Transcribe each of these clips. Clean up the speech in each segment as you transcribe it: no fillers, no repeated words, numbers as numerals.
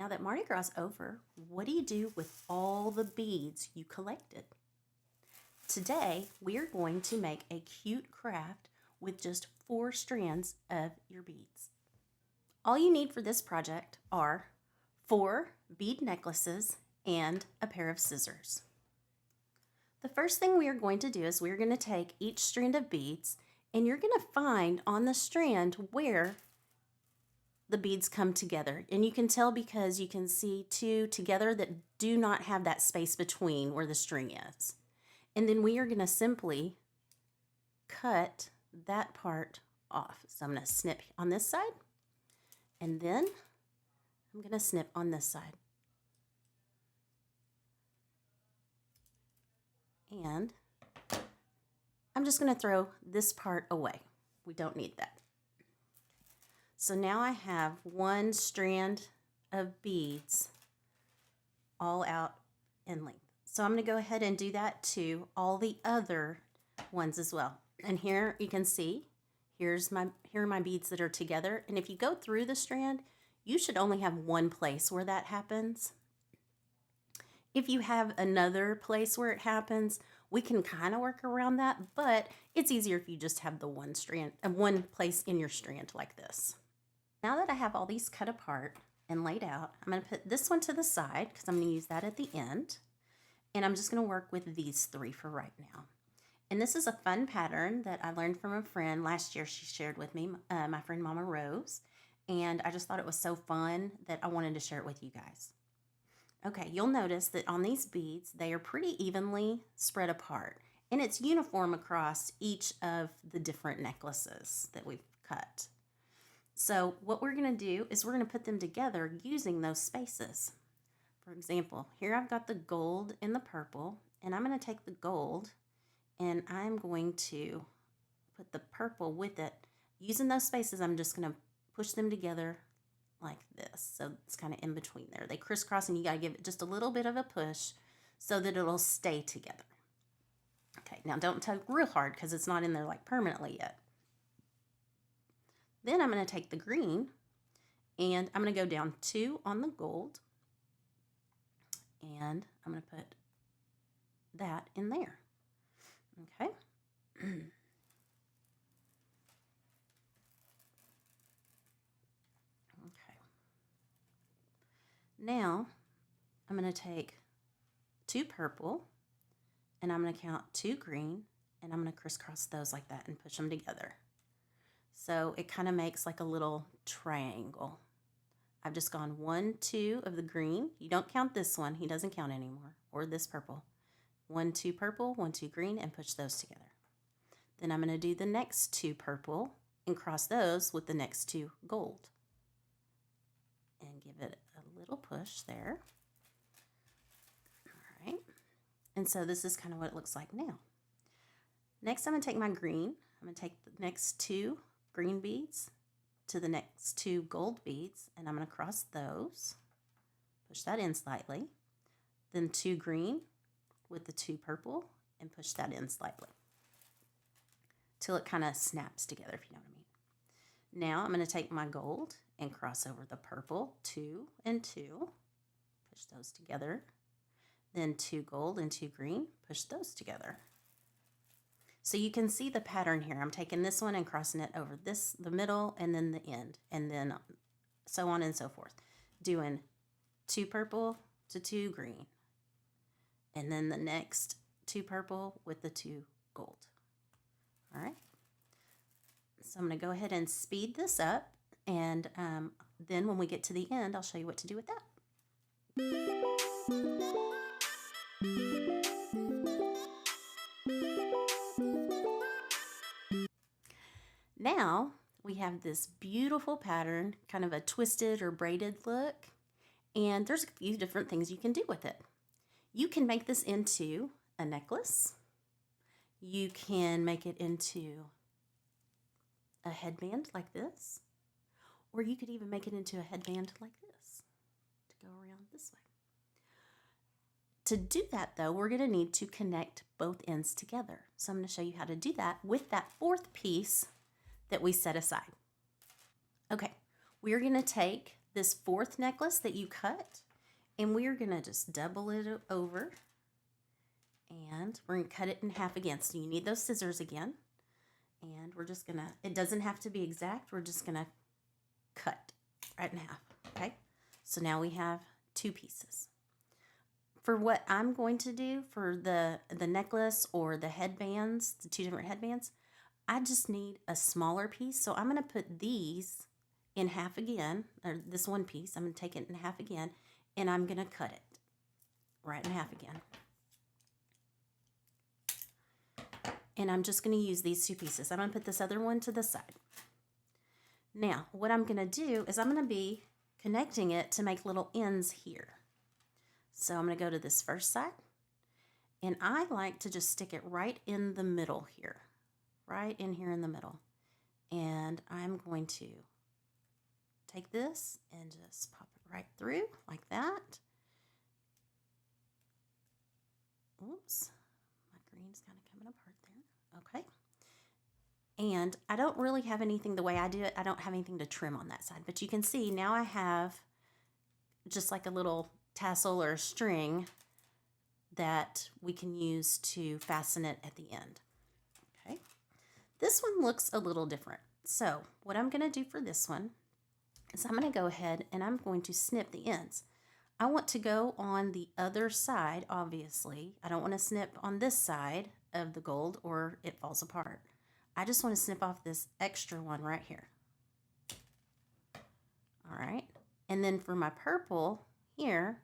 Now that Mardi Gras is over, what do you do with all the beads you collected? Today, we are going to make a cute craft with just 4 strands of your beads. All you need for this project are 4 bead necklaces and a pair of scissors. The first thing we are going to do is we're going to take each strand of beads and you're going to find on the strand where the beads come together. And you can tell because you can see 2 together that do not have that space between where the string is. And then we are going to simply cut that part off. So I'm going to snip on this side, and then I'm going to snip on this side. And I'm just going to throw this part away. We don't need that. So now I have 1 strand of beads all out in length. So I'm going to go ahead and do that to all the other ones as well. And here you can see, here are my beads that are together. And if you go through the strand, you should only have one place where that happens. If you have another place where it happens, we can kind of work around that, but it's easier if you just have the one place in your strand like this. Now that I have all these cut apart and laid out, I'm going to put this one to the side because I'm going to use that at the end. And I'm just going to work with these 3 for right now. And this is a fun pattern that I learned from a friend last year. She shared with me, my friend Mama Rose. And I just thought it was so fun that I wanted to share it with you guys. Okay, you'll notice that on these beads, they are pretty evenly spread apart. And it's uniform across each of the different necklaces that we've cut. So what we're going to do is we're going to put them together using those spaces. For example, here I've got the gold and the purple, and I'm going to take the gold and I'm going to put the purple with it. Using those spaces, I'm just going to push them together like this. So it's kind of in between there. They crisscross and you got to give it just a little bit of a push so that it'll stay together. Okay, now don't tug real hard because it's not in there like permanently yet. Then I'm going to take the green and I'm going to go down 2 on the gold. And I'm going to put that in there. Okay. Okay. Now I'm going to take 2 purple and I'm going to count 2 green and I'm going to crisscross those like that and push them together. So it kind of makes like a little triangle. I've just gone 1, 2 of the green. You don't count this one. He doesn't count anymore. Or this purple. 1, 2 purple, 1, 2 green, and push those together. Then I'm going to do the next 2 purple and cross those with the next 2 gold. And give it a little push there. All right. And so this is kind of what it looks like now. Next, I'm going to take my green. I'm going to take the next 2 green beads to the next 2 gold beads, and I'm going to cross those, push that in slightly, then 2 green with the 2 purple, and push that in slightly till it kind of snaps together, if you know what I mean. Now I'm going to take my gold and cross over the purple, 2 and 2, push those together, then 2 gold and 2 green, push those together. So you can see the pattern here. I'm taking this one and crossing it over the middle, and then the end, and then so on and so forth. Doing 2 purple to 2 green, and then the next 2 purple with the 2 gold. All right. So I'm going to go ahead and speed this up, and then when we get to the end, I'll show you what to do with that. Now we have this beautiful pattern, kind of a twisted or braided look, and there's a few different things you can do with it. You can make this into a necklace. You can make it into a headband like this, or you could even make it into a headband like this to go around this way. To do that though, we're going to need to connect both ends together. So I'm going to show you how to do that with that 4th piece that we set aside. Okay, we're going to take this fourth necklace that you cut, and we're going to just double it over, and we're going to cut it in half again. So you need those scissors again, and we're just going to, it doesn't have to be exact, we're just going to cut right in half, okay? So now we have 2 pieces. For what I'm going to do for the necklace or the headbands, the 2 different headbands, I just need a smaller piece. So I'm going to put these in half again, or this one piece, I'm going to take it in half again, and I'm going to cut it right in half again. And I'm just going to use these 2 pieces. I'm going to put this other one to the side. Now, what I'm going to do is I'm going to be connecting it to make little ends here. So I'm going to go to this first side, and I like to just stick it right in the middle here, right in here in the middle. And I'm going to take this and just pop it right through like that. Oops, my green's kind of coming apart there. Okay. And I don't really have anything, the way I do it, I don't have anything to trim on that side. But you can see now I have just like a little tassel or string that we can use to fasten it at the end. Okay. This one looks a little different. So what I'm going to do for this one is I'm going to go ahead and I'm going to snip the ends. I want to go on the other side, obviously. I don't want to snip on this side of the gold or it falls apart. I just want to snip off this extra one right here. All right. And then for my purple here,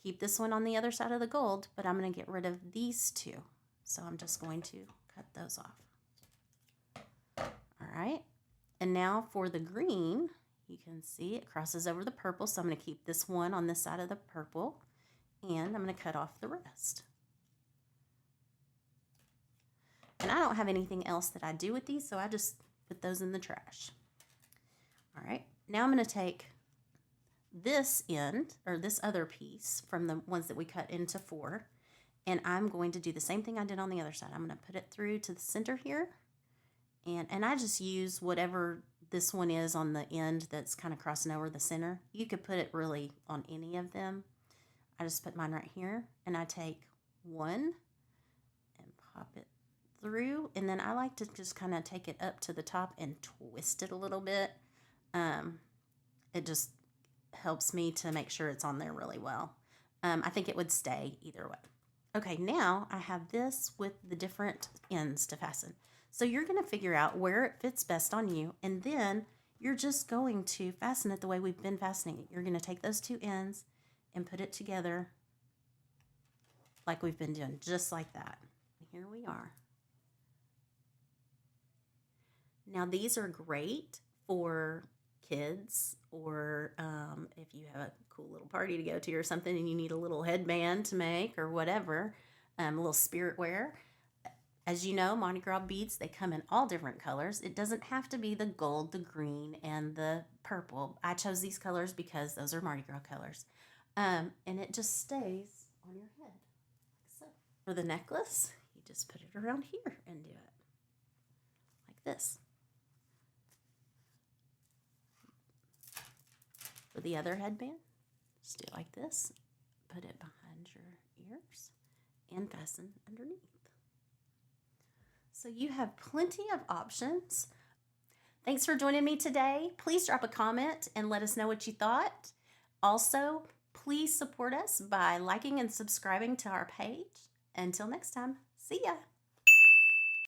keep this one on the other side of the gold, but I'm going to get rid of these 2. So I'm just going to cut those off. All right. And now for the green, you can see it crosses over the purple. So I'm going to keep this one on this side of the purple, and I'm going to cut off the rest. And I don't have anything else that I do with these, so I just put those in the trash. All right, now I'm going to take this end, or this other piece from the ones that we cut into 4, and I'm going to do the same thing I did on the other side. I'm going to put it through to the center here, and I just use whatever this one is on the end that's kind of crossing over the center. You could put it really on any of them. I just put mine right here, and I take one and pop it through, and then I like to just kind of take it up to the top and twist it a little bit. It just helps me to make sure it's on there really well. I think it would stay either way. Okay, now I have this with the different ends to fasten. So you're going to figure out where it fits best on you, and then you're just going to fasten it the way we've been fastening it. You're going to take those 2 ends and put it together like we've been doing, just like that. Here we are. Now these are great for kids, or if you have a cool little party to go to or something and you need a little headband to make or whatever, a little spirit wear. As you know, Mardi Gras beads, they come in all different colors. It doesn't have to be the gold, the green, and the purple. I chose these colors because those are Mardi Gras colors. And it just stays on your head, like so. For the necklace, you just put it around here and do it like this. For the other headband, just do it like this. Put it behind your ears and fasten underneath. So you have plenty of options. Thanks for joining me today. Please drop a comment and let us know what you thought. Also, please support us by liking and subscribing to our page. Until next time, see ya.